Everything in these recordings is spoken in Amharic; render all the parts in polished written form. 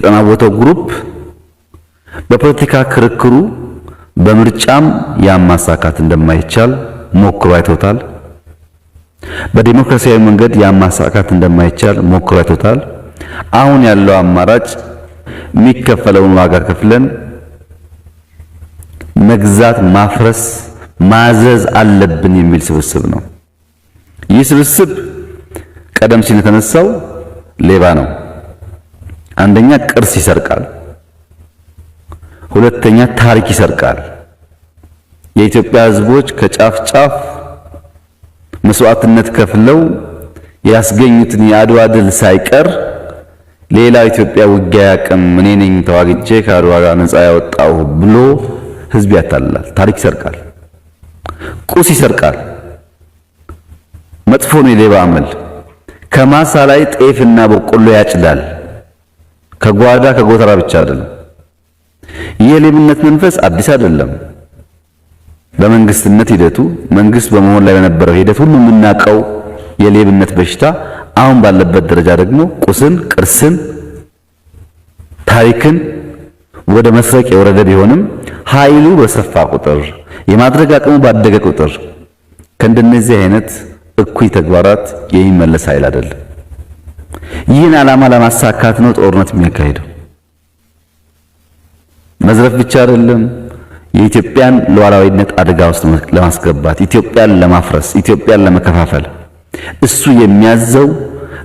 የተጠናወተው ግሩፕ በፖለቲካ ክርክሩ በምርጫም ያማሳካት እንደማይቻል ሞክሮ አይቶታል። በዲሞክራሲያዊ መንገድ ያማሳካት እንደማይቻል ሞክሮ አይቶታል። አሁን ያለው አማራጭ የሚከፈለውን ዋጋ ከፍለን መግዛት፣ ማፍረስ፣ ማዘዝ አለብን የሚል ስብስብ ነው። ይህ ስብስብ ቀደም ሲል የተነሳው ሌባ ነው። አንደኛ ቅርስ ይሰርቃል፣ ሁለተኛ ታሪክ ይሰርቃል። የኢትዮጵያ ሕዝቦች ከጫፍ ጫፍ መስዋዕትነት ከፍለው ያስገኙትን የአድዋ ድል ሳይቀር ሌላ ኢትዮጵያ ውጊያ ያቅም እኔ ነኝ ተዋግቼ ከአድዋ ጋር ነፃ ያወጣው ብሎ ሕዝብ ያታልላል። ታሪክ ይሰርቃል፣ ቁስ ይሰርቃል። መጥፎ ነው የሌባ አመል። ከማሳ ላይ ጤፍና በቆሎ ያጭዳል። ከጓዳ ከጎተራ ብቻ አይደለም። ይህ የሌብነት መንፈስ አዲስ አይደለም። በመንግስትነት ሂደቱ መንግስት በመሆን ላይ በነበረው ሂደት ሁሉ የምናውቀው የሌብነት በሽታ አሁን ባለበት ደረጃ ደግሞ ቁስን፣ ቅርስን፣ ታሪክን ወደ መስረቅ የወረደ ቢሆንም ኃይሉ በሰፋ ቁጥር የማድረግ አቅሙ ባደገ ቁጥር ከእንደነዚህ አይነት እኩይ ተግባራት የሚመለስ ኃይል አይደለም። ይህን ዓላማ ለማሳካት ነው ጦርነት የሚያካሂደው። መዝረፍ ብቻ አይደለም፣ የኢትዮጵያን ሉዓላዊነት አደጋ ውስጥ ለማስገባት፣ ኢትዮጵያን ለማፍረስ፣ ኢትዮጵያን ለመከፋፈል እሱ የሚያዘው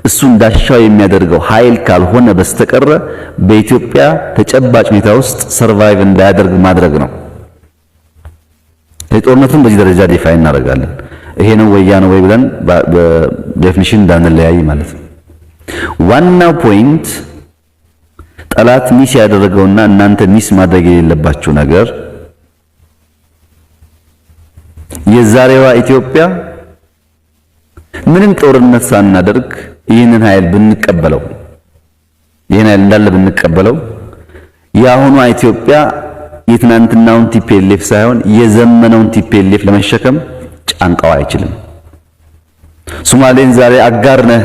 እሱ እንዳሻው የሚያደርገው ኃይል ካልሆነ በስተቀረ በኢትዮጵያ ተጨባጭ ሁኔታ ውስጥ ሰርቫይቭ እንዳያደርግ ማድረግ ነው። የጦርነቱን በዚህ ደረጃ ዲፋይን እናደርጋለን። ይሄ ነው ወያ ነው ወይ ብለን በዴፊኒሽን እንዳንለያይ ማለት ነው። ዋናው ፖይንት ጠላት ሚስ ያደረገውና እናንተ ሚስ ማድረግ የሌለባችሁ ነገር የዛሬዋ ኢትዮጵያ ምንም ጦርነት ሳናደርግ ይህንን ኃይል ብንቀበለው ይህን ኃይል እንዳለ ብንቀበለው የአሁኗ ኢትዮጵያ የትናንትናውን ቲፒኤልኤፍ ሳይሆን የዘመነውን ቲፒኤልኤፍ ለመሸከም ጫንቃው አይችልም። ሶማሌን ዛሬ አጋር ነህ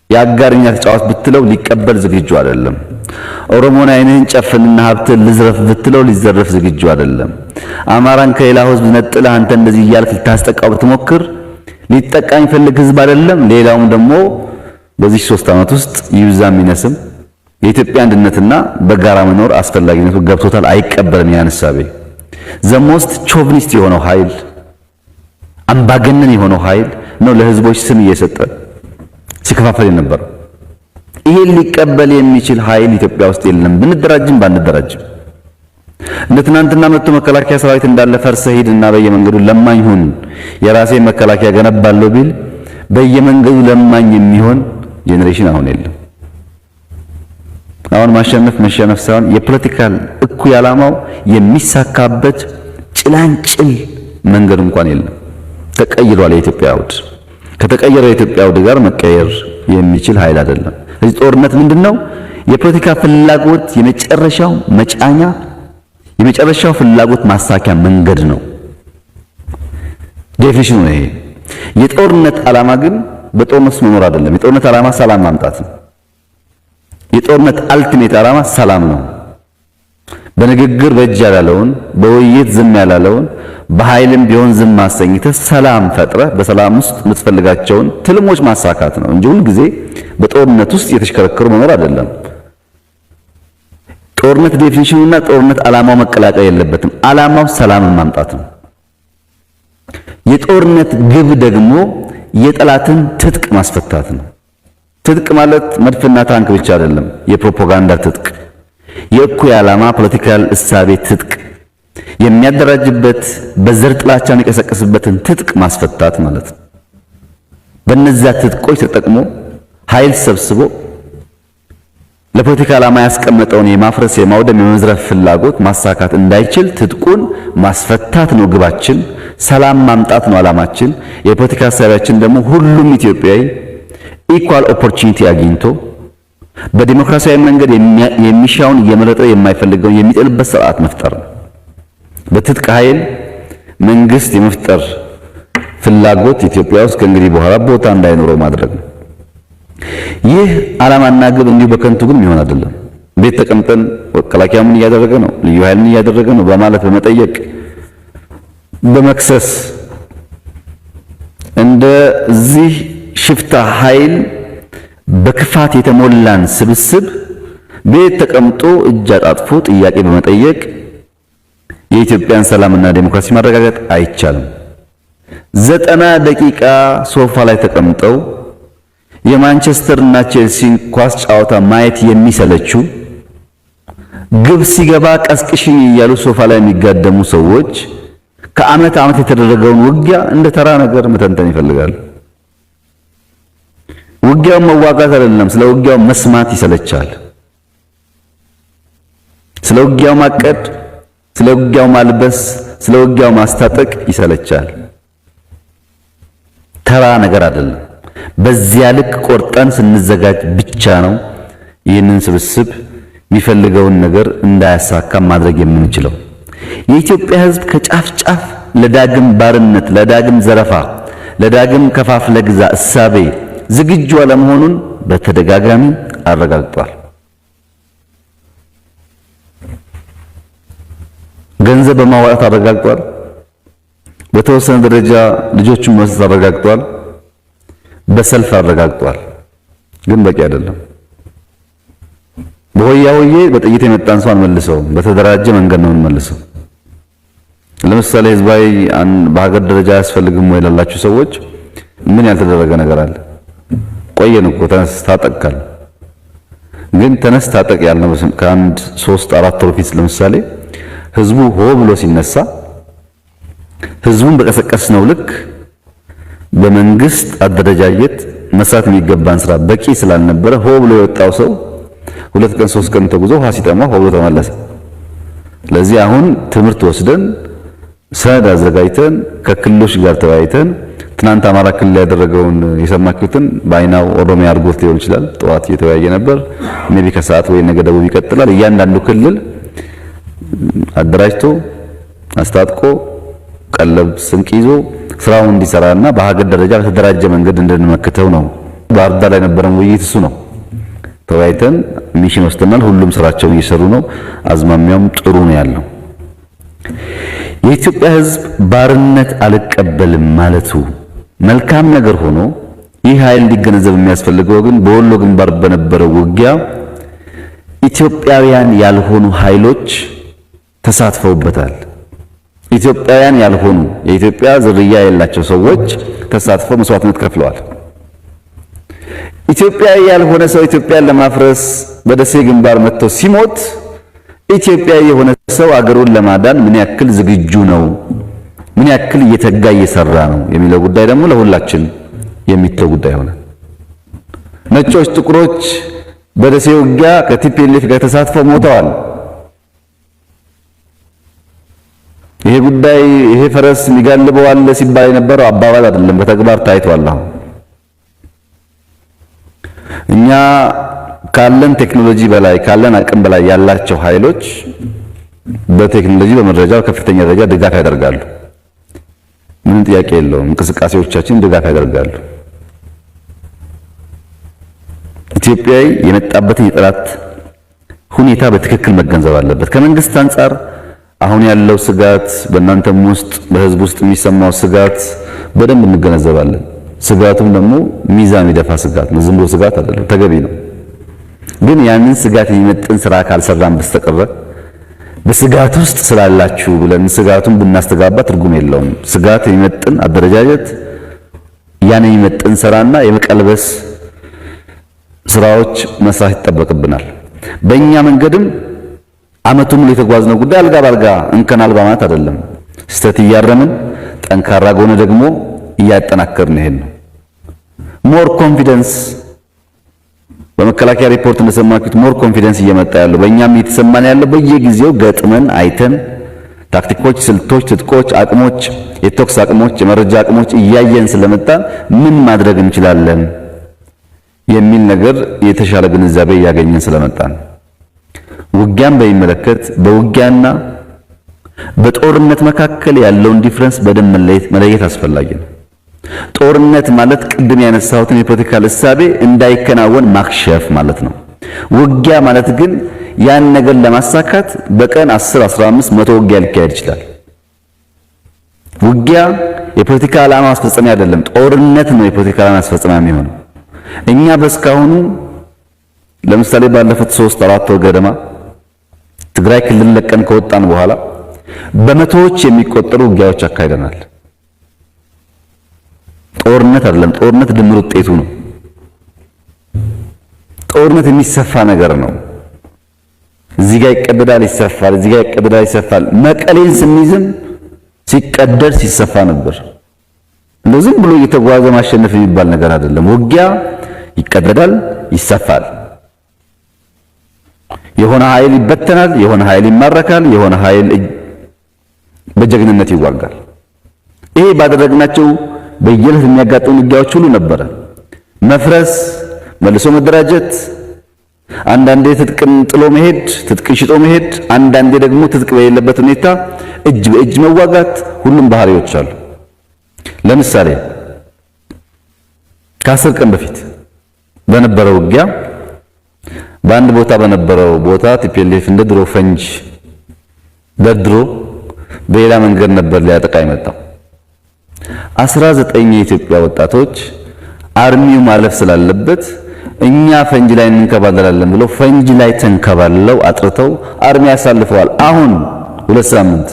የአጋርኛ ተጫዋች ብትለው ሊቀበል ዝግጁ አይደለም። ኦሮሞን አይንህን ጨፍንና ሀብትን ልዝረፍ ብትለው ሊዘረፍ ዝግጁ አይደለም። አማራን ከሌላ ህዝብ ነጥለህ አንተ እንደዚህ እያልክ ልታስጠቃው ብትሞክር ሊጠቃ የሚፈልግ ህዝብ አይደለም። ሌላውም ደግሞ በዚህ 3 ዓመት ውስጥ ይብዛም ይነስም የኢትዮጵያ አንድነትና በጋራ መኖር አስፈላጊነቱ ገብቶታል። አይቀበልም። ያን ሐሳቤ ዘሞስት ቾቭኒስት የሆነው ኃይል አምባገነን የሆነው ኃይል ነው ለህዝቦች ስም እየሰጠ ሲከፋፈል ነበር። ይሄን ሊቀበል የሚችል ኃይል ኢትዮጵያ ውስጥ የለም። ብንደራጅም ባንደራጅም እንደ ትናንትና መጥቶ መከላከያ ሰራዊት እንዳለ ፈርሰህ ሂድና በየመንገዱ ለማኝ ሁን የራሴ መከላከያ ገነባለሁ ቢል በየመንገዱ ለማኝ የሚሆን ጄኔሬሽን አሁን የለም። አሁን ማሸነፍ መሸነፍ ሳይሆን የፖለቲካል እኩይ ዓላማው የሚሳካበት ጭላንጭል መንገድ እንኳን የለም። ተቀይሯል የኢትዮጵያ አውድ። ከተቀየረው የኢትዮጵያ አውድ ጋር መቀየር የሚችል ኃይል አይደለም። ስለዚህ ጦርነት ምንድነው? የፖለቲካ ፍላጎት የመጨረሻው መጫኛ፣ የመጨረሻው ፍላጎት ማሳኪያ መንገድ ነው። ዴፊኒሽኑ ነው ይሄ። የጦርነት ዓላማ ግን በጦርነት መኖር አይደለም። የጦርነት ዓላማ ሰላም ማምጣት ነው። የጦርነት አልቲሜት ዓላማ ሰላም ነው። በንግግር በእጅ ያላለውን በውይይት ዝም ያላለውን በኃይልም ቢሆን ዝም ማሰኝተህ ሰላም ፈጥረህ በሰላም ውስጥ የምትፈልጋቸውን ትልሞች ማሳካት ነው እንጂ ሁሉ ጊዜ በጦርነት ውስጥ የተሽከረከሩ መኖር አይደለም። ጦርነት ዴፊኒሽኑና ጦርነት ዓላማው መቀላቀል የለበትም። ዓላማው ሰላምን ማምጣት ነው። የጦርነት ግብ ደግሞ የጠላትን ትጥቅ ማስፈታት ነው። ትጥቅ ማለት መድፍና ታንክ ብቻ አይደለም። የፕሮፓጋንዳ ትጥቅ፣ የእኩይ ዓላማ ፖለቲካል እሳቤ ትጥቅ፣ የሚያደራጅበት በዘር ጥላቻ የሚቀሰቅስበትን ትጥቅ ማስፈታት ማለት ነው። በእነዚያ ትጥቆች ተጠቅሞ ኃይል ሰብስቦ ለፖለቲካ ዓላማ ያስቀመጠውን የማፍረስ የማውደም የመዝረፍ ፍላጎት ማሳካት እንዳይችል ትጥቁን ማስፈታት ነው ግባችን። ሰላም ማምጣት ነው ዓላማችን። የፖለቲካ ሐሳባችን ደግሞ ሁሉም ኢትዮጵያዊ ኢኳል ኦፖርቹኒቲ አግኝቶ በዲሞክራሲያዊ መንገድ የሚሻውን እየመረጠ የማይፈልገውን የሚጥልበት ስርዓት መፍጠር ነው። በትጥቅ ኃይል መንግስት የመፍጠር ፍላጎት ኢትዮጵያ ውስጥ ከእንግዲህ በኋላ ቦታ እንዳይኖረው ማድረግ ነው። ይህ ዓላማና ግብ እንዲሁ በከንቱ ግን የሚሆን አይደለም። ቤት ተቀምጠን መከላከያ ምን እያደረገ ነው፣ ልዩ ኃይል ምን እያደረገ ነው በማለት በመጠየቅ በመክሰስ እንደዚህ ሽፍታ ኃይል በክፋት የተሞላን ስብስብ ቤት ተቀምጦ እጅ አጣጥፎ ጥያቄ በመጠየቅ የኢትዮጵያን ሰላምና ዴሞክራሲ ማረጋገጥ አይቻልም። 90 ደቂቃ ሶፋ ላይ ተቀምጠው የማንቸስተር እና ቼልሲን ኳስ ጨዋታ ማየት የሚሰለችው ግብ ሲገባ ቀስቅሽኝ እያሉ ሶፋ ላይ የሚጋደሙ ሰዎች ከዓመት ዓመት የተደረገውን ውጊያ እንደ ተራ ነገር መተንተን ይፈልጋሉ። ውጊያው መዋጋት አይደለም፣ ስለ ውጊያው መስማት ይሰለቻል። ስለ ውጊያው ማቀድ፣ ስለ ውጊያው ማልበስ፣ ስለ ውጊያው ማስታጠቅ ይሰለቻል። ተራ ነገር አይደለም። በዚያ ልክ ቆርጠን ስንዘጋጅ ብቻ ነው ይህንን ስብስብ የሚፈልገውን ነገር እንዳያሳካ ማድረግ የምንችለው። የኢትዮጵያ ሕዝብ ከጫፍ ጫፍ ለዳግም ባርነት፣ ለዳግም ዘረፋ፣ ለዳግም ከፋፍለ ግዛ እሳቤ ዝግጁ አለመሆኑን በተደጋጋሚ አረጋግጧል። ገንዘብ በማዋጣት አረጋግጧል። በተወሰነ ደረጃ ልጆቹን መስጠት አረጋግጧል። በሰልፍ አረጋግጧል። ግን በቂ አይደለም። በሆያ ሆዬ በጥይት የመጣን ሰው አንመልሰውም። በተደራጀ መንገድ ነው የምንመልሰው። ለምሳሌ ህዝባዊ በሀገር ደረጃ አያስፈልግም ወይ ላላችሁ ሰዎች ምን ያልተደረገ ነገር አለ? ቆየን እኮ ተነስ ታጠቅካል። ግን ተነስ ታጠቅ ያልነው ከአንድ 3-4 ወር ፊት ለምሳሌ ህዝቡ ሆ ብሎ ሲነሳ ህዝቡን በቀሰቀስነው ልክ በመንግስት አደረጃጀት መስራት የሚገባን ስራ በቂ ስላልነበረ ሆ ብሎ የወጣው ሰው 2 ቀን 3 ቀን ተጉዞ ውሃ ሲጠማ ሆ ብሎ ተመለሰ። ስለዚህ አሁን ትምህርት ወስደን ሰነድ አዘጋጅተን ከክልሎች ጋር ተወያይተን ትናንት አማራ ክልል ያደረገውን የሰማችሁትን በአይናው ኦሮሚያ አድርጎት ሊሆን ይችላል። ጠዋት እየተወያየ ነበር። ሜቢ ከሰዓት ወይ ነገ ደቡብ ይቀጥላል። እያንዳንዱ ክልል አደራጅቶ አስታጥቆ ቀለብ ስንቅ ይዞ ስራውን እንዲሰራና በሀገር ደረጃ በተደራጀ መንገድ እንድንመክተው ነው። ባህር ዳር ላይ ነበረን ውይይት እሱ ነው። ተወያይተን ሚሽን ወስደናል። ሁሉም ስራቸውን እየሰሩ ነው። አዝማሚያውም ጥሩ ነው ያለው። የኢትዮጵያ ሕዝብ ባርነት አልቀበልም ማለቱ መልካም ነገር ሆኖ ይህ ኃይል እንዲገነዘብ የሚያስፈልገው ግን በወሎ ግንባር በነበረው ውጊያ ኢትዮጵያውያን ያልሆኑ ኃይሎች ተሳትፈውበታል። ኢትዮጵያውያን ያልሆኑ የኢትዮጵያ ዝርያ የሌላቸው ሰዎች ተሳትፈው መስዋዕትነት ከፍለዋል። ኢትዮጵያዊ ያልሆነ ሰው ኢትዮጵያን ለማፍረስ በደሴ ግንባር መጥቶ ሲሞት ኢትዮጵያዊ የሆነ ሰው አገሩን ለማዳን ምን ያክል ዝግጁ ነው፣ ምን ያክል እየተጋ እየሰራ ነው የሚለው ጉዳይ ደግሞ ለሁላችን የሚተው ጉዳይ ሆነ። ነጮች፣ ጥቁሮች በደሴ ውጊያ ከቲፒኤልኤፍ ጋር ተሳትፈው ሞተዋል። ይሄ ጉዳይ ይሄ ፈረስ የሚጋልበው አለ ሲባል የነበረው አባባል አይደለም፣ በተግባር ታይቷል። አሁን እኛ ካለን ቴክኖሎጂ በላይ ካለን አቅም በላይ ያላቸው ኃይሎች በቴክኖሎጂ በመረጃ ከፍተኛ ደረጃ ድጋፍ ያደርጋሉ። ምንም ጥያቄ የለውም። እንቅስቃሴዎቻችን ድጋፍ ያደርጋሉ። ኢትዮጵያዊ የመጣበትን የጠላት ሁኔታ በትክክል መገንዘብ አለበት። ከመንግስት አንጻር አሁን ያለው ስጋት በእናንተም ውስጥ በህዝብ ውስጥ የሚሰማው ስጋት በደንብ እንገነዘባለን። ስጋቱም ደግሞ ሚዛን የሚደፋ ስጋት ነው። ዝም ብሎ ስጋት አይደለም፣ ተገቢ ነው። ግን ያንን ስጋት የሚመጥን ስራ ካልሰራን በስተቀር በስጋት ውስጥ ስላላችሁ ብለን ስጋቱን ብናስተጋባ ትርጉም የለውም። ስጋት የሚመጥን አደረጃጀት፣ ያን የሚመጥን ስራና የመቀልበስ ስራዎች መስራት ይጠበቅብናል። በእኛ መንገድም አመቱን ሙሉ የተጓዝነው ጉዳይ አልጋ ባልጋ እንከን አልባ ማለት አይደለም። ስህተት እያረምን ጠንካራ ጎነ ደግሞ እያጠናከርን ይሄን ነው። ሞር ኮንፊደንስ በመከላከያ ሪፖርት እንደሰማችሁት ሞር ኮንፊደንስ እየመጣ ያለው በእኛም እየተሰማን ያለው በየጊዜው ገጥመን አይተን ታክቲኮች፣ ስልቶች፣ ትጥቆች፣ አቅሞች፣ የተኩስ አቅሞች፣ የመረጃ አቅሞች እያየን ስለመጣ ምን ማድረግ እንችላለን የሚል ነገር የተሻለ ግንዛቤ እያገኘን ስለመጣን ውጊያን በሚመለከት በውጊያና በጦርነት መካከል ያለውን ዲፍረንስ በደንብ መለየት አስፈላጊ ነው። ጦርነት ማለት ቅድም ያነሳሁትን የፖለቲካል እሳቤ እንዳይከናወን ማክሸፍ ማለት ነው። ውጊያ ማለት ግን ያን ነገር ለማሳካት በቀን 10 15 100 ውጊያ ሊካሄድ ይችላል። ውጊያ የፖለቲካ ዓላማ ማስፈጸሚያ አይደለም፣ ጦርነት ነው የፖለቲካ ዓላማ ማስፈጸሚያ የሚሆነው። እኛ በስካሁኑ ለምሳሌ ባለፉት 3-4 ወር ገደማ ትግራይ ክልል ለቀን ከወጣን በኋላ በመቶዎች የሚቆጠሩ ውጊያዎች አካሂደናል። ጦርነት አይደለም፣ ጦርነት ድምር ውጤቱ ነው። ጦርነት የሚሰፋ ነገር ነው። እዚህ ጋር ይቀደዳል ይሰፋል፣ እዚህ ጋር ይቀደዳል ይሰፋል። መቀሌን ስንይዝም ሲቀደድ ሲሰፋ ነበር። እንደዚህ ብሎ እየተጓዘ ማሸነፍ የሚባል ነገር አይደለም። ውጊያ ይቀደዳል ይሰፋል። የሆነ ኃይል ይበተናል፣ የሆነ ኃይል ይማረካል፣ የሆነ ኃይል በጀግንነት ይዋጋል። ይሄ ባደረግናቸው በየዕለት የሚያጋጥሙ ውጊያዎች ሁሉ ነበረ። መፍረስ፣ መልሶ መደራጀት፣ አንዳንዴ ትጥቅን ጥሎ መሄድ፣ ትጥቅን ሽጦ መሄድ፣ አንዳንዴ ደግሞ ትጥቅ በሌለበት ሁኔታ እጅ በእጅ መዋጋት፣ ሁሉም ባህሪዎች አሉ። ለምሳሌ ከ10 ቀን በፊት በነበረው ውጊያ በአንድ ቦታ በነበረው ቦታ ቲፒኤልኤፍ እንደ ድሮ ፈንጅ ደድሮ በሌላ መንገድ ነበር ሊያጠቃ የመጣው። 19 የኢትዮጵያ ወጣቶች አርሚው ማለፍ ስላለበት እኛ ፈንጅ ላይ እንከባለላለን ብለው ፈንጅ ላይ ተንከባለው አጥርተው አርሚ ያሳልፈዋል። አሁን 2 ሳምንት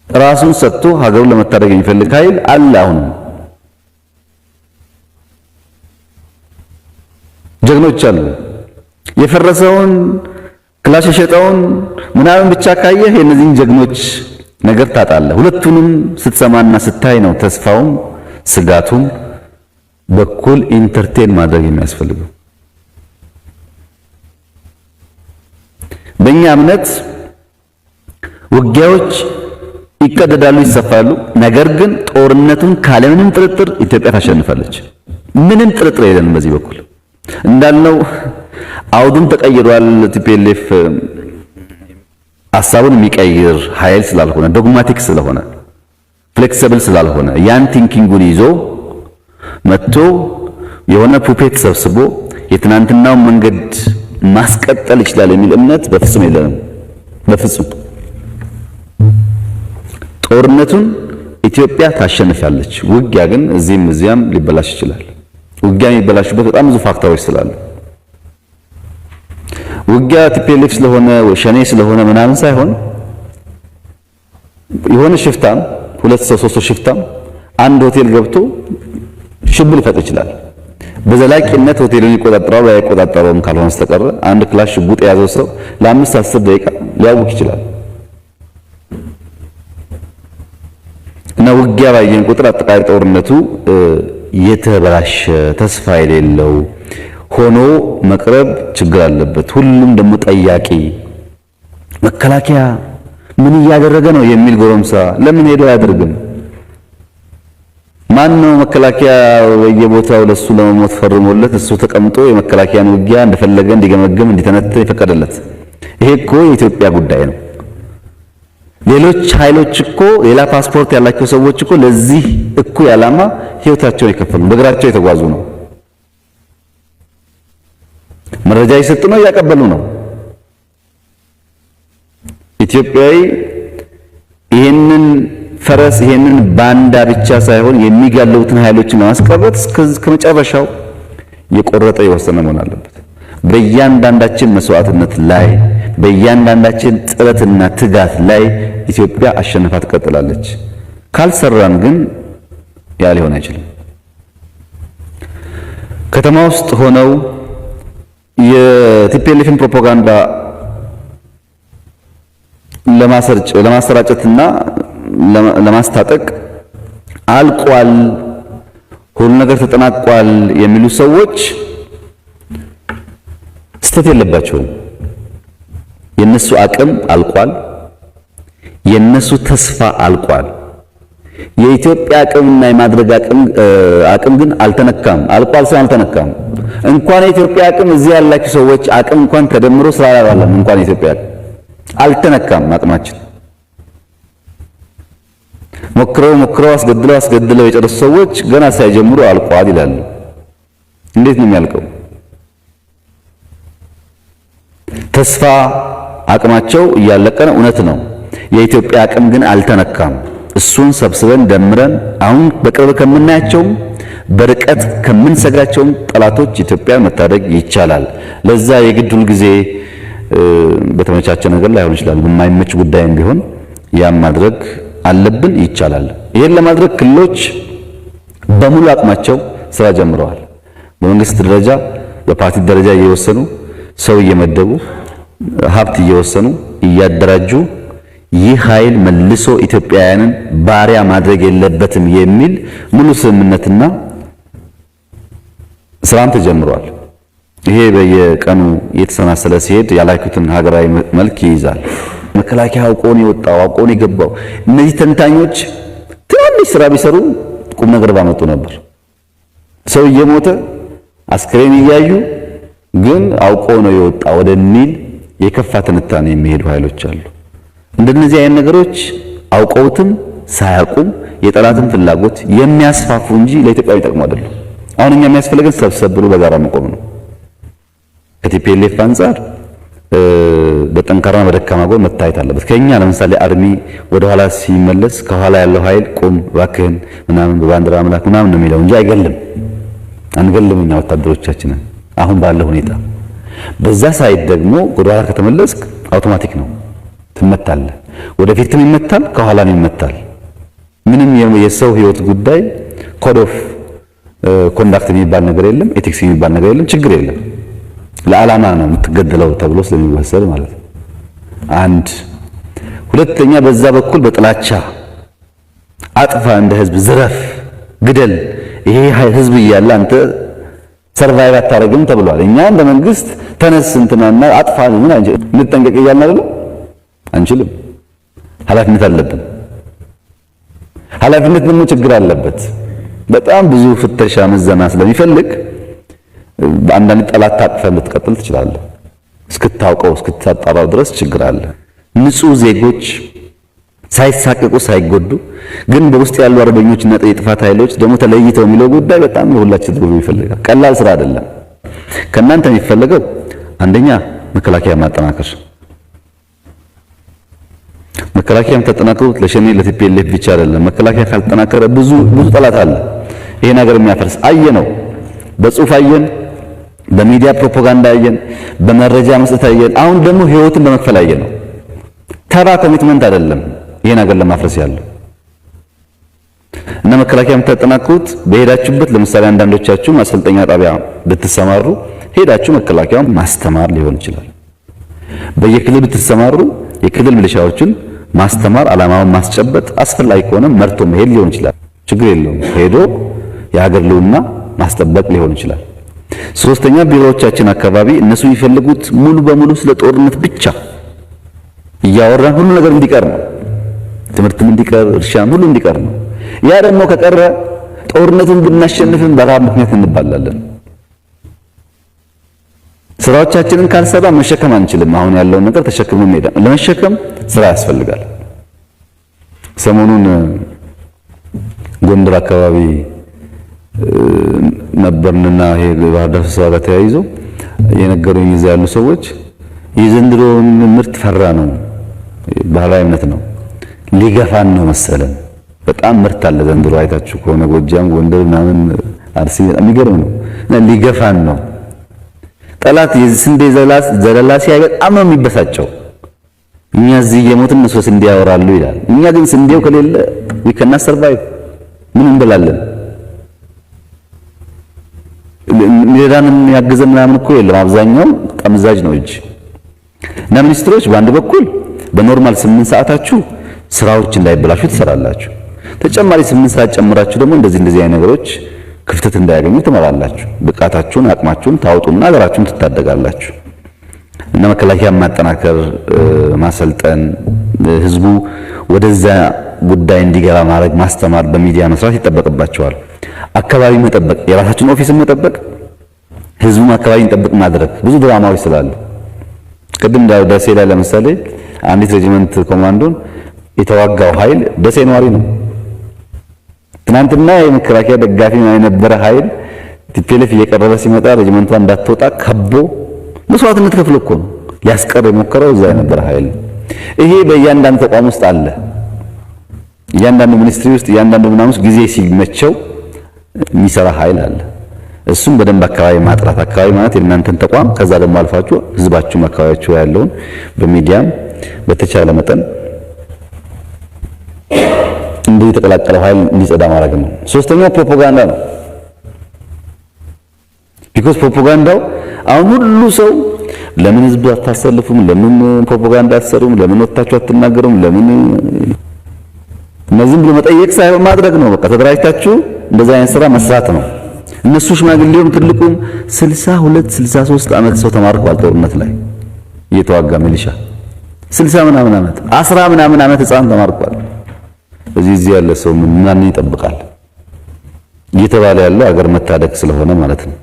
ራሱን ሰጥቶ ሀገሩን ለመታደግ የሚፈልግ ኃይል አለ። አሁን ጀግኖች አሉ። የፈረሰውን ክላሽ የሸጠውን ምናምን ብቻ ካየህ የእነዚህን ጀግኖች ነገር ታጣለህ። ሁለቱንም ስትሰማና ስታይ ነው ተስፋውም ስጋቱም በኩል ኢንተርቴን ማድረግ የሚያስፈልገው። በእኛ እምነት ውጊያዎች ይቀደዳሉ፣ ይሰፋሉ። ነገር ግን ጦርነቱን ካለምንም ጥርጥር ኢትዮጵያ ታሸንፋለች። ምንም ጥርጥር የለንም። በዚህ በኩል እንዳልነው አውዱም ተቀይሯል። ቲፒኤልኤፍ ሐሳቡን የሚቀይር ኃይል ስላልሆነ፣ ዶግማቲክ ስለሆነ፣ ፍሌክሲብል ስላልሆነ ያን ቲንኪንጉን ይዞ መጥቶ የሆነ ፑፔት ሰብስቦ የትናንትናው መንገድ ማስቀጠል ይችላል የሚል እምነት በፍጹም የለንም። በፍጹም ጦርነቱን ኢትዮጵያ ታሸንፋለች። ውጊያ ግን እዚህም እዚያም ሊበላሽ ይችላል። ውጊያ የሚበላሽበት በጣም ብዙ ፋክተሮች ስላሉ ውጊያ ቲፒኤልኤፍ ስለሆነ ወይ ሸኔ ስለሆነ ምናምን ሳይሆን የሆነ ሽፍታም 2 ሰው 3 ሰው ሽፍታም አንድ ሆቴል ገብቶ ሽብር ሊፈጥር ይችላል። በዘላቂነት ሆቴሉን ይቆጣጠራል ወይ አይቆጣጠረውም ካልሆነ በስተቀር አንድ ክላሽ ሽጉጥ የያዘው ሰው ለ5-10 ደቂቃ ሊያውቅ ይችላል። እና ውጊያ ባየን ቁጥር አጠቃላይ ጦርነቱ የተበላሸ ተስፋ የሌለው ሆኖ መቅረብ ችግር አለበት። ሁሉም ደግሞ ጠያቂ መከላከያ ምን እያደረገ ነው የሚል ጎረምሳ ለምን ሄዶ አያደርግም? ማን ነው መከላከያ በየቦታው ለሱ ለመሞት ፈርሞለት እሱ ተቀምጦ የመከላከያን ውጊያ እንደፈለገ እንዲገመግም እንዲተነትን የፈቀደለት? ይሄ እኮ የኢትዮጵያ ጉዳይ ነው። ሌሎች ኃይሎች እኮ ሌላ ፓስፖርት ያላቸው ሰዎች እኮ ለዚህ እኩይ ዓላማ ህይወታቸውን የከፈሉ በእግራቸው የተጓዙ ነው። መረጃ ይሰጡ ነው፣ እያቀበሉ ነው። ኢትዮጵያዊ ይሄንን ፈረስ ይሄንን ባንዳ ብቻ ሳይሆን የሚጋለቡትን ኃይሎችን ለማስቀረት እስከ መጨረሻው የቆረጠ የወሰነ መሆን አለበት። በእያንዳንዳችን መስዋዕትነት ላይ በእያንዳንዳችን ጥረትና ትጋት ላይ ኢትዮጵያ አሸንፋ ትቀጥላለች። ካልሰራን ግን ያ ሊሆን አይችልም። ከተማ ውስጥ ሆነው የቲፒኤልኤፍን ፕሮፓጋንዳ ለማሰራጨትና ለማስታጠቅ አልቋል፣ ሁሉ ነገር ተጠናቋል የሚሉ ሰዎች ስተት የለባቸውም። የነሱ አቅም አልቋል፣ የነሱ ተስፋ አልቋል። የኢትዮጵያ አቅምና የማድረግ አቅም ግን አልተነካም። አልቋል ሳይሆን አልተነካም። እንኳን የኢትዮጵያ አቅም እዚህ ያላችሁ ሰዎች አቅም እንኳን ተደምሮ ስራ ላይ አይደለም። እንኳን የኢትዮጵያ አቅም አልተነካም። አቅማችን ሞክረው አስገድለው የጨረሱ ሰዎች ገና ሳይጀምሩ አልቋል ይላሉ። እንዴት ነው የሚያልቀው? ተስፋ አቅማቸው እያለቀ ነው። እውነት ነው። የኢትዮጵያ አቅም ግን አልተነካም። እሱን ሰብስበን ደምረን አሁን በቅርብ ከምናያቸው በርቀት ከምንሰጋቸው ጠላቶች ኢትዮጵያን መታደግ ይቻላል። ለዛ የግድ ሁል ጊዜ በተመቻቸ ነገር ላይ ሆነ ይችላል፣ በማይመች ጉዳይም ቢሆን ያም ማድረግ አለብን። ይቻላል። ይሄን ለማድረግ ክልሎች በሙሉ አቅማቸው ስራ ጀምረዋል። በመንግስት ደረጃ በፓርቲ ደረጃ እየወሰኑ ሰው እየመደቡ ሀብት እየወሰኑ እያደራጁ ይህ ኃይል መልሶ ኢትዮጵያውያንን ባሪያ ማድረግ የለበትም የሚል ሙሉ ስምምነትና ስራም ተጀምሯል። ይሄ በየቀኑ እየተሰናሰለ ሲሄድ ያላኩትን ሀገራዊ መልክ ይይዛል። መከላከያ አውቆን የወጣው አውቆን የገባው እነዚህ ተንታኞች ትንሽ ስራ ቢሰሩ ቁም ነገር ባመጡ ነበር። ሰው እየሞተ አስክሬን እያዩ ግን አውቆ ነው የወጣ ወደሚል የከፋ ትንታኔ የሚሄዱ ኃይሎች አሉ። እንደነዚህ አይነት ነገሮች አውቀውትም ሳያውቁም የጠላትን ፍላጎት የሚያስፋፉ እንጂ ለኢትዮጵያ የሚጠቅሙ አይደሉም። አሁን እኛ የሚያስፈልገን ሰብሰብ ብሎ በጋራ መቆም ነው። ከቲፒኤልኤፍ አንፃር በጠንካራ በደካማ ጎን መታየት አለበት። ከኛ ለምሳሌ አርሚ ወደ ኋላ ሲመለስ ከኋላ ያለው ኃይል ቁም እባክህን ምናምን በባንዲራ አምላክ ምናምን ነው የሚለው እንጂ አይገልም። አንገልም እኛ ወታደሮቻችንን አሁን ባለው ሁኔታ። በዛ ሳይድ ደግሞ ወደ ኋላ ከተመለስክ አውቶማቲክ ነው ትመታለህ። ወደፊትም ይመታል፣ ከኋላም ይመታል። ምንም የሰው ህይወት ጉዳይ ኮድ ኦፍ ኮንዳክት የሚባል ነገር የለም፣ ኤቲክስ የሚባል ነገር የለም። ችግር የለም። ለዓላማ ነው የምትገደለው ተብሎ ስለሚወሰድ ማለት ነው። አንድ ሁለተኛ፣ በዛ በኩል በጥላቻ አጥፋ፣ እንደ ህዝብ ዝረፍ፣ ግደል፣ ይሄ ህዝብ እያለ አንተ ሰርቫይቭ አታረግም ተብሏል። እኛ እንደ መንግስት ተነስ እንትናና አጥፋ ምን አንጀ እንጠንቀቅ እያልን አይደለም። አንችልም። ኃላፊነት አለብን። ኃላፊነት ደግሞ ችግር አለበት። በጣም ብዙ ፍተሻ ምዘና ስለሚፈልግ በአንዳንድ ጠላት ታቅፈህ ልትቀጥል ትችላለህ። እስክታውቀው እስክታጣራው ድረስ ችግር አለ። ንጹህ ዜጎች ሳይሳቀቁ ሳይጎዱ ግን በውስጥ ያሉ አርበኞችና የጥፋት ኃይሎች ደግሞ ተለይተው የሚለው ጉዳይ በጣም የሁላችን ትብብር ይፈልጋል። ቀላል ስራ አይደለም። ከእናንተ የሚፈልገው አንደኛ መከላከያ ማጠናከር። መከላከያም ተጠናክሮት ለሸኔ ለቲፒኤልኤፍ ብቻ አይደለም። መከላከያ ካልተጠናከረ ብዙ ጠላት አለ ይሄን ሀገር የሚያፈርስ አየነው። በጽሁፍ አየን፣ በሚዲያ ፕሮፓጋንዳ አየን፣ በመረጃ መስጠት አየን። አሁን ደግሞ ህይወትን በመክፈል አየነው። ተራ ኮሚትመንት አይደለም ይሄን ሀገር ለማፍረስ ያለው እና መከላከያ የምታጠናክሩት በሄዳችሁበት ለምሳሌ አንዳንዶቻችሁ ማሰልጠኛ ጣቢያ ብትሰማሩ ሄዳችሁ መከላከያውን ማስተማር ሊሆን ይችላል። በየክልል ብትሰማሩ የክልል ሚሊሻዎችን ማስተማር፣ ዓላማውን ማስጨበጥ፣ አስፈላጊ ከሆነ መርቶ መሄድ ሊሆን ይችላል። ችግር የለውም። ሄዶ የሀገር ልውና ማስጠበቅ ሊሆን ይችላል። ሶስተኛ ቢሮዎቻችን አካባቢ እነሱ የሚፈልጉት ሙሉ በሙሉ ስለ ጦርነት ብቻ እያወራን ሁሉ ነገር እንዲቀር ነው። ትምህርትም እንዲቀር፣ እርሻም ሁሉ እንዲቀር ነው። ያ ደግሞ ከቀረ ጦርነቱን ብናሸንፍም በራብ ምክንያት እንባላለን። ስራዎቻችንን ካልሰራ መሸከም አንችልም። አሁን ያለውን ነገር ተሸክመን ሄዳ ለመሸከም ስራ ያስፈልጋል። ሰሞኑን ጎንደር አካባቢ ነበርንና ይሄ ባህር ዳር ስብሰባ ጋር ተያይዞ የነገሩኝ እዛ ያሉ ሰዎች የዘንድሮ ምርት ፈራ ነው፣ ባህላዊ እምነት ነው፣ ሊገፋን ነው መሰለን። በጣም ምርት አለ ዘንድሮ አይታችሁ ከሆነ ጎጃም፣ ጎንደር ምናምን አርሲ የሚገርም ነው እና ሊገፋን ነው። ጠላት የስንዴ ዘለላ ሲያይ በጣም ነው የሚበሳጨው። እኛ እዚህ የሞትን እነሱ ስንዴ ያወራሉ ይላል። እኛ ግን ስንዴው ከሌለ we cannot survive ምን እንበላለን? ሚዳንም ያገዘን ምናምን እኮ የለም። አብዛኛው ጠምዛጅ ነው እጅ እና ሚኒስትሮች በአንድ በኩል በኖርማል 8 ሰዓታችሁ ስራዎች እንዳይበላሹ ትሰራላችሁ። ተጨማሪ 8 ሰዓት ጨምራችሁ ደግሞ እንደዚህ አይነት ነገሮች ክፍተት እንዳያገኙ ትመራላችሁ። ብቃታችሁን አቅማችሁን ታውጡና ሀገራችሁን ትታደጋላችሁ። እና መከላከያ ማጠናከር፣ ማሰልጠን፣ ህዝቡ ወደዛ ጉዳይ እንዲገባ ማድረግ፣ ማስተማር፣ በሚዲያ መስራት ይጠበቅባቸዋል። አካባቢ መጠበቅ፣ የራሳችሁን ኦፊስን መጠበቅ፣ ህዝቡም አካባቢን ጠብቅ ማድረግ ብዙ ድራማዎች ስላሉ ቅድም ደሴ ላይ ለምሳሌ አንዲት ሬጂመንት ኮማንዶን የተዋጋው ኃይል ደሴ ነዋሪ ነው። ትናንትና የመከላከያ ደጋፊ የነበረ ኃይል ቲፒኤልኤፍ እየቀረበ ሲመጣ ሬጂመንቷ እንዳትወጣ ከቦ መስዋዕትነት ከፍሎ እኮ ነው ሊያስቀር የሞከረው እዛ የነበረ ኃይል ነው። ይሄ በእያንዳንዱ ተቋም ውስጥ አለ። እያንዳንዱ ሚኒስትሪ ውስጥ እያንዳንዱ ምናምን ውስጥ ጊዜ ሲመቸው የሚሰራ ኃይል አለ። እሱም በደንብ አካባቢ ማጥራት፣ አካባቢ ማለት የእናንተን ተቋም ከዛ ደግሞ አልፋችሁ ህዝባችሁ አካባቢያችሁ ያለውን በሚዲያም በተቻለ መጠን እንዲህ የተቀላቀለው ኃይል እንዲጸዳ ማድረግ ነው። ሶስተኛው ፕሮፓጋንዳ ነው። ቢኮዝ ፕሮፓጋንዳው አሁን ሁሉ ሰው ለምን ህዝብ አታሰልፉም፣ ለምን ፕሮፓጋንዳ አትሰሩም፣ ለምን ወጣችሁ አትናገሩም፣ ለምን እነዚህም ብሎ መጠየቅ ሳይሆን ማድረግ ነው። በቃ ተደራጅታችሁ እንደዛ አይነት ስራ መስራት ነው። እነሱ ሽማግሌውም ትልቁም 62 63 ዓመት ሰው ተማርኳል ጦርነት ላይ እየተዋጋ ሚሊሻ 60 ምናምን ዓመት 10 ምናምን ዓመት ህፃን ተማርኳል። እዚህ ያለ ሰው ምን ይጠብቃል? እየተባለ ያለው አገር መታደግ ስለሆነ ማለት ነው።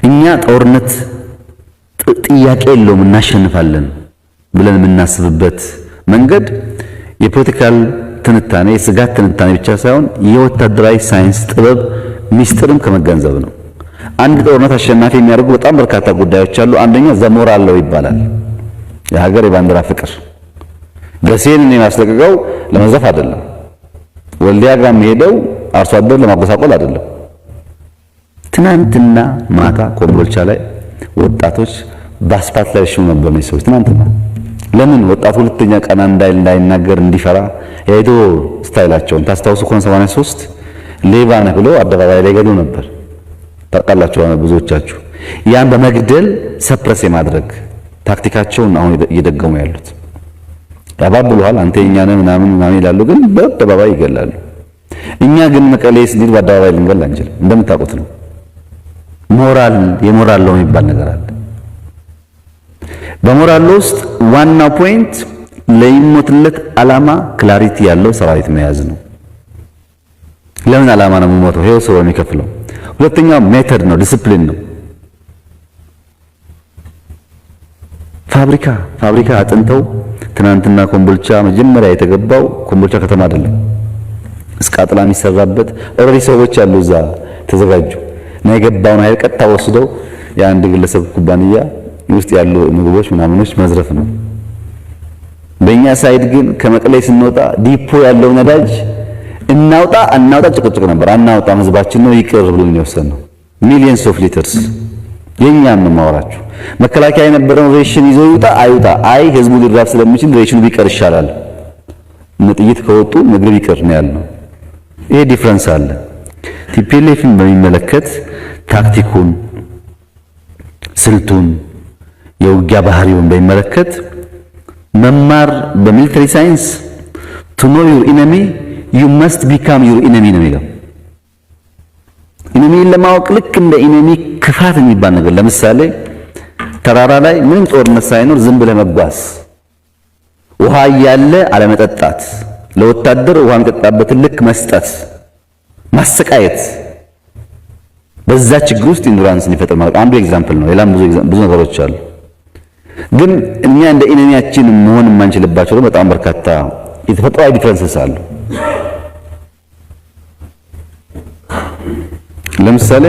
እኛ ጦርነት ጥያቄ የለውም እናሸንፋለን ብለን የምናስብበት መንገድ የፖለቲካል ትንታኔ የስጋት ትንታኔ ብቻ ሳይሆን የወታደራዊ ሳይንስ ጥበብ ሚስጥርም ከመገንዘብ ነው። አንድ ጦርነት አሸናፊ የሚያደርጉ በጣም በርካታ ጉዳዮች አሉ። አንደኛው ዘሞራል ነው ይባላል። የሀገር የባንዲራ ፍቅር ደሴን የሚያስለቅቀው ለመዘፍ አይደለም። ወልዲያ ጋር የሚሄደው አርሶ አደር ለማጎሳቆል አይደለም። ትናንትና ማታ ኮምቦልቻ ላይ ወጣቶች በአስፓልት ላይ ሽሙ ነበር ነው ሰዎች ትናንትና። ለምን ወጣቱ ሁለተኛ ቀና እንዳይናገር እንዲፈራ የሄዶ ስታይላቸውን ታስታውሱ ከሆነ 83 ሌባ ነህ ብሎ አደባባይ ላይ ገሉ ነበር። ታውቃላችሁ ብዙዎቻችሁ። ያን በመግደል ሰፕረስ የማድረግ ታክቲካቸውን አሁን እየደገሙ ያሉት ያባብሉሃል። አንተ የኛ ነህ ምናምን ይላሉ፣ ግን በአደባባይ ይገላሉ። እኛ ግን መቀሌ ስንሄድ በአደባባይ ልንገል አንችልም። እንደምታውቁት ነው። የሞራል ነው የሚባል ነገር አለ። በሞራል ውስጥ ዋናው ፖይንት ለይሞትለት ዓላማ ክላሪቲ ያለው ሰራዊት መያዝ ነው። ለምን ዓላማ ነው የምሞተው? ይሄው ሰው የሚከፍለው። ሁለተኛው ሜተድ ነው፣ ዲሲፕሊን ነው። ፋብሪካ አጥንተው ትናንትና ኮምቦልቻ መጀመሪያ የተገባው ኮምቦልቻ ከተማ አይደለም፣ እስቃጥላ የሚሰራበት ኦልሬዲ ሰዎች ያሉ እዛ ተዘጋጁ እና የገባውን ኃይል ቀጥታ ወስደው የአንድ ግለሰብ ኩባንያ ውስጥ ያሉ ምግቦች ምናምኖች መዝረፍ ነው። በእኛ ሳይድ ግን ከመቀሌ ስንወጣ ዲፖ ያለው ነዳጅ እናውጣ ጭቅጭቅ ነበር። አናውጣም ህዝባችን ነው ይቅር ብለን የወሰነው ሚሊየንስ ኦፍ ሊትርስ የኛም ነው ማወራችሁ። መከላከያ የነበረው ሬሽን ይዞ ይውጣ አይውጣ፣ አይ ህዝቡ ሊራብ ስለሚችል ሬሽኑ ቢቀር ይሻላል፣ ጥይት ከወጡ ምግብ ይቅር ነው ያልነው። ይሄ ዲፍረንስ አለ። ቲፒኤልኤፍን በሚመለከት ታክቲኩን፣ ስልቱን፣ የውጊያ ባህሪውን በሚመለከት መማር በሚሊተሪ ሳይንስ to know your enemy you must become your enemy ነው የሚለው። ኢነሚን ለማወቅ ልክ እንደ ኢነሚ ክፋት የሚባል ነገር ለምሳሌ ተራራ ላይ ምንም ጦርነት ሳይኖር ዝም ብለህ መጓዝ፣ ውሃ እያለ አለመጠጣት፣ ለወታደር ውሃ የሚጠጣበትን ልክ መስጠት፣ ማሰቃየት፣ በዛ ችግር ውስጥ ኢንዱራንስን ይፈጥር ማለት አንዱ ኤግዛምፕል ነው። ሌላም ብዙ ነገሮች አሉ። ግን እኛ እንደ ኢነሚያችን መሆን የማንችልባቸው ደግሞ በጣም በርካታ የተፈጥሯዊ ዲፍረንስስ አሉ። ለምሳሌ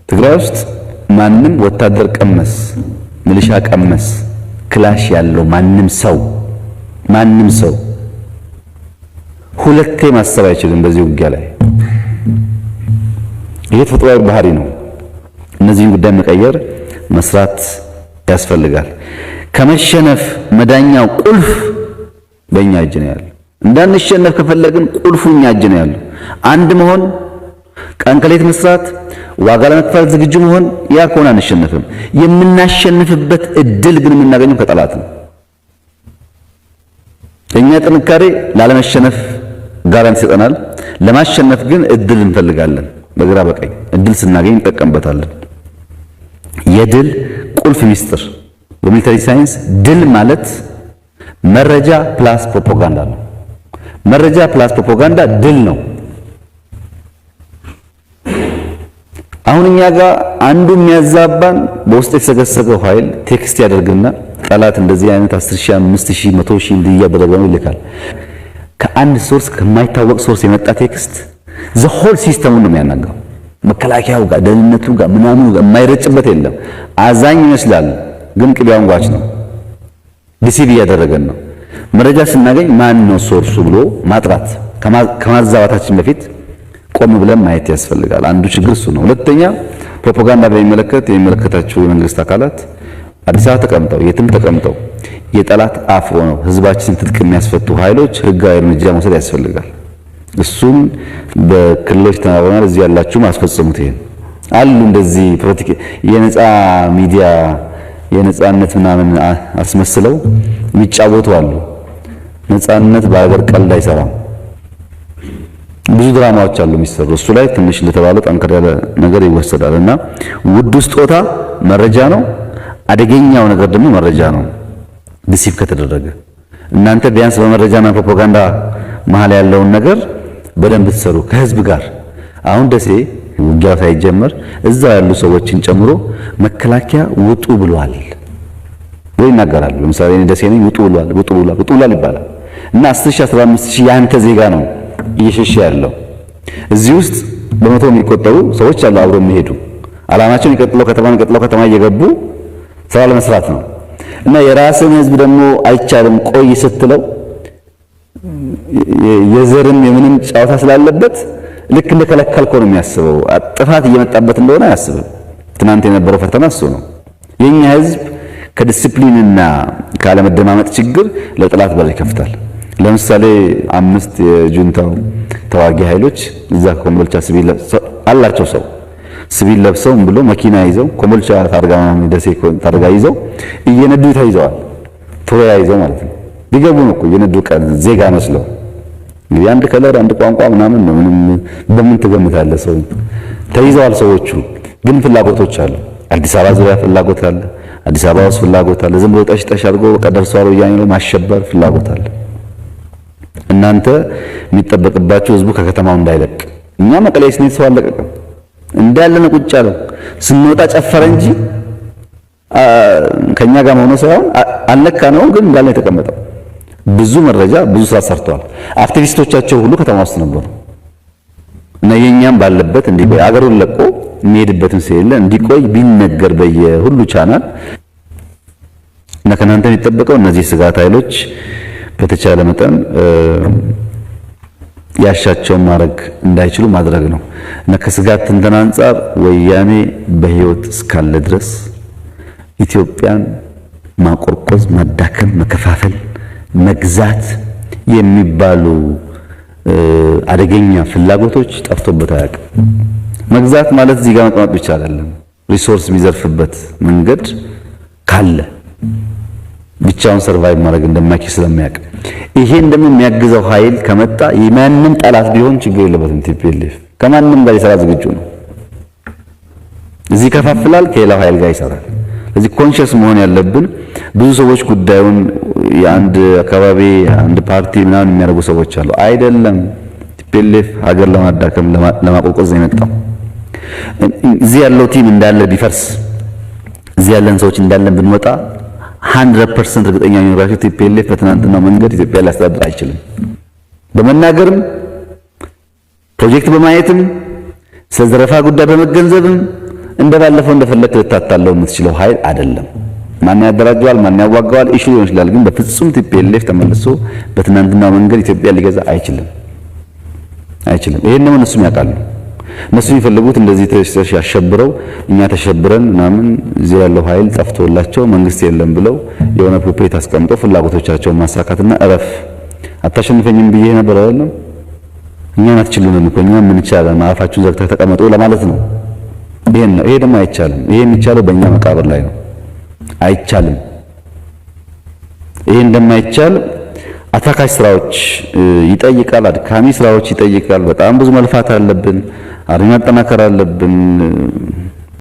ትግራይ ውስጥ ማንም ወታደር ቀመስ ሚሊሻ ቀመስ ክላሽ ያለው ማንም ሰው ሁለቴ ማሰብ አይችልም በዚህ ውጊያ ላይ። ይሄ ተፈጥሯዊ ባህሪ ነው። እነዚህን ጉዳይ መቀየር መስራት ያስፈልጋል። ከመሸነፍ መዳኛው ቁልፍ በእኛ እጅ ነው ያለው። እንዳንሸነፍ ከፈለግን ቁልፉ እኛ እጅ ነው ያለው። አንድ መሆን፣ ቀን ከሌት መስራት፣ ዋጋ ለመክፈል ዝግጁ መሆን፣ ያ ከሆነ አንሸነፍም። የምናሸንፍበት እድል ግን የምናገኘው ከጠላት ነው። እኛ ጥንካሬ ላለመሸነፍ ጋራንቲ ይሰጠናል። ለማሸነፍ ግን እድል እንፈልጋለን። በግራ በቀኝ እድል ስናገኝ እንጠቀምበታለን። የድል ቁልፍ ሚስጥር በሚሊተሪ ሳይንስ ድል ማለት መረጃ ፕላስ ፕሮፓጋንዳ ነው። መረጃ ፕላስ ፕሮፓጋንዳ ድል ነው። አሁን እኛ ጋር አንዱ የሚያዛባን በውስጥ የተሰገሰገው ኃይል ቴክስት ያደርግና ጠላት እንደዚህ አይነት 10,000 5,000 100,000 እንዲያደረገ ነው ይልካል። ከአንድ ሶርስ ከማይታወቅ ሶርስ የመጣ ቴክስት ዘ ሆል ሲስተሙን ነው የሚያናጋው። መከላከያው ጋር ደህንነቱ ጋር ምናምኑ ጋር የማይረጭበት የለም። አዛኝ ይመስላል ግን ቅቤውን ጓች ነው። ዲሲቪ እያደረገን ነው። መረጃ ስናገኝ ማን ነው ሶርሱ ብሎ ማጥራት ከማዛባታችን በፊት ቆም ብለን ማየት ያስፈልጋል። አንዱ ችግር እሱ ነው። ሁለተኛ ፕሮፓጋንዳ በሚመለከት የሚመለከታቸው የመንግስት አካላት አዲስ አበባ ተቀምጠው የትም ተቀምጠው የጠላት አፍ ሆነው ህዝባችን ትጥቅ የሚያስፈቱ ኃይሎች ህጋዊ እርምጃ መውሰድ ያስፈልጋል። እሱም በክልሎች ተናግረናል። እዚህ ያላችሁ ማስፈጸሙት ይሄን አሉ። እንደዚህ ፖለቲካ የነፃ ሚዲያ የነፃነት ምናምን አስመስለው የሚጫወቱ አሉ። ነፃነት በሀገር ቀልድ አይሰራም። ብዙ ድራማዎች አሉ የሚሰሩ። እሱ ላይ ትንሽ እንደተባለው ጠንከር ያለ ነገር ይወሰዳል እና ውዱ ስጦታ መረጃ ነው። አደገኛው ነገር ደግሞ መረጃ ነው። ዲሲፕ ከተደረገ እናንተ ቢያንስ በመረጃና ፕሮፓጋንዳ መሃል ያለውን ነገር በደንብ ትሰሩ ከህዝብ ጋር። አሁን ደሴ ውጊያው ሳይጀመር እዛው ያሉ ሰዎችን ጨምሮ መከላከያ ውጡ ብሏል ወይ ይናገራሉ። ለምሳሌ እኔ ደሴ ነኝ፣ ውጡ ብሏል ይባላል እና 10000 15000 ያንተ ዜጋ ነው እየሸሸ ያለው። እዚህ ውስጥ በመቶ የሚቆጠሩ ሰዎች አሉ አብረው የሚሄዱ አላማቸውን የቀጥለው ከተማ እየገቡ ስራ ለመስራት ነው እና የራስን ህዝብ ደግሞ አይቻልም ቆይ ስትለው የዘርም የምንም ጫዋታ ስላለበት ልክ እንደከለከልከው ነው የሚያስበው። ጥፋት እየመጣበት እንደሆነ አያስብም። ትናንት የነበረው ፈተና እሱ ነው። የኛ ህዝብ ከዲሲፕሊንና ካለመደማመጥ ችግር ለጥላት በር ይከፍታል። ለምሳሌ 5 የጁንታው ተዋጊ ኃይሎች እዛ ኮምቦልቻ ሲቪል አላቸው ሰው ሲቪል ለብሰው ብሎ መኪና ይዘው ኮምቦልቻ ታርጋ ነው ደሴ ታርጋ ይዘው እየነዱ ተይዘዋል። ቶያ ይዘው ማለት ነው። ቢገቡ ነው እኮ እየነዱ ቀን ዜጋ መስለው። እንግዲህ አንድ ከለር አንድ ቋንቋ ምናምን ነው። ምንም በምን ትገምታለህ? ሰው ተይዘዋል። ሰዎቹ ግን ፍላጎቶች አሉ። አዲስ አበባ ዙሪያ ፍላጎት አለ። አዲስ አበባ ውስጥ ፍላጎት አለ። ዝም ብሎ ጠሽ አድርጎ ቀደርሷል ወያኔ ላይ ማሸበር ፍላጎት አለ። እናንተ የሚጠበቅባችሁ ህዝቡ ከከተማው እንዳይለቅ። እኛ መቀሌ ስንሄድ ሰው አለቀቀም እንዳለ ነው ቁጭ ያለው። ስንወጣ ጨፈረ እንጂ ከኛ ጋር ሆኖ ሳይሆን አለካ ነው፣ ግን እንዳለ የተቀመጠው። ብዙ መረጃ ብዙ ስራ ሰርተዋል። አክቲቪስቶቻቸው ሁሉ ከተማ ውስጥ ነበሩ እና የኛም ባለበት እንዲቆይ አገሩን ለቆ የሚሄድበትን ስለሌለ እንዲቆይ ቢነገር በየሁሉ ቻናል እና ከናንተ የሚጠበቀው እነዚህ ስጋት ኃይሎች በተቻለ መጠን ያሻቸውን ማድረግ እንዳይችሉ ማድረግ ነው እና ከስጋት ትንተና አንፃር ወያኔ በህይወት እስካለ ድረስ ኢትዮጵያን ማቆርቆዝ፣ ማዳከም፣ መከፋፈል፣ መግዛት የሚባሉ አደገኛ ፍላጎቶች ጠፍቶበት አያውቅም። መግዛት ማለት እዚህ ጋር መቀመጥ ብቻ አይደለም። ሪሶርስ የሚዘርፍበት መንገድ ካለ ብቻውን ሰርቫይቭ ማድረግ እንደማይችል ስለሚያውቅ ይሄን ደግሞ የሚያግዘው ኃይል ከመጣ የማንም ጠላት ቢሆን ችግር የለበትም። ቲፒኤልኤፍ ከማንም ጋር ይሰራ ዝግጁ ነው። እዚህ ከፋፍላል፣ ከሌላው ኃይል ጋር ይሰራል። ስለዚህ ኮንሺየስ መሆን ያለብን ብዙ ሰዎች ጉዳዩን የአንድ አካባቢ አንድ ፓርቲ ምናምን የሚያደርጉ ሰዎች አሉ። አይደለም። ቲፒኤልኤፍ ሀገር ለማዳከም ለማቆቆዝ ነው የመጣው። እዚህ ያለው ቲም እንዳለ ቢፈርስ እዚህ ያለን ሰዎች እንዳለን ብንወጣ 100% እርግጠኛ ነኝ ራሱ ቲፒኤልኤፍ በትናንትናው መንገድ ኢትዮጵያ ሊያስተዳድር አይችልም። በመናገርም ፕሮጀክት በማየትም ስለ ዘረፋ ጉዳይ በመገንዘብም እንደባለፈው እንደፈለክ ልታታለው የምትችለው ኃይል አይደለም። ማን ያደራጀዋል፣ ማን ያዋጋዋል ኢሹ ሊሆን ይችላል። ግን በፍጹም ቲፒኤልኤፍ ተመልሶ በትናንትናው መንገድ ኢትዮጵያ ሊገዛ አይችልም። ይሄን ነው እነሱም ያውቃሉ። እነሱ የሚፈልጉት እንደዚህ ያሸብረው እኛ ተሸብረን ምናምን እዚህ ያለው ኃይል ጠፍቶላቸው መንግስት የለም ብለው የሆነ ፕሮፔት አስቀምጠው ፍላጎቶቻቸውን ማሳካትና እረፍ አታሸንፈኝም ብዬ ነበር አይደለም እኛን አትችሉንም እኮ እኛ ምን ይቻላል ማአፋችሁን ዘግተው ተቀመጡ ለማለት ነው። ይሄ ደግሞ አይቻልም። ይሄ የሚቻለው በእኛ መቃብር ላይ ነው። አይቻልም። ይሄ እንደማይቻል አታካሽ ስራዎች ይጠይቃል። አድካሚ ስራዎች ይጠይቃል። በጣም ብዙ መልፋት አለብን። አርማ ማጠናከር አለብን።